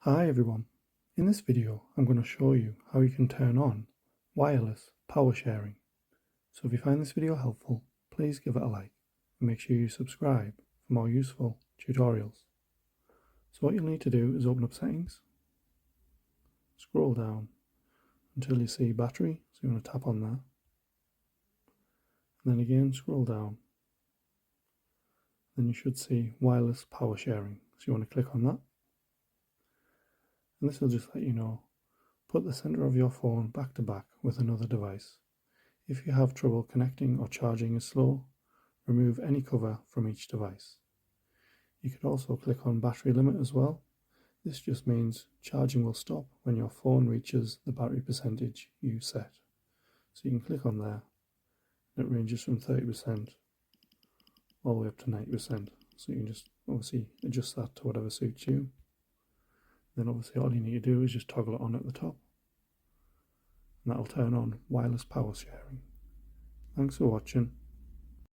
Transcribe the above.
Hi everyone, in this video I'm going to show you how you can turn on wireless power sharing. So if you find this video helpful, please give it a like and make sure you subscribe for more useful tutorials. So what you'll need to do is open up settings, scroll down until you see battery, so you want to tap on that, and then again scroll down, then you should see wireless power sharing, so you want to click on that. And this will just let you know, put the center of your phone back to back with another device. If you have trouble connecting or charging is slow, remove any cover from each device. You could also click on battery limit as well. This just means charging will stop when your phone reaches the battery percentage you set. So you can click on there, and it ranges from 30% all the way up to 90%. So you can just obviously adjust that to whatever suits you. Then obviously all you need to do is just toggle it on at the top, and that'll turn on wireless power sharing. Thanks for watching.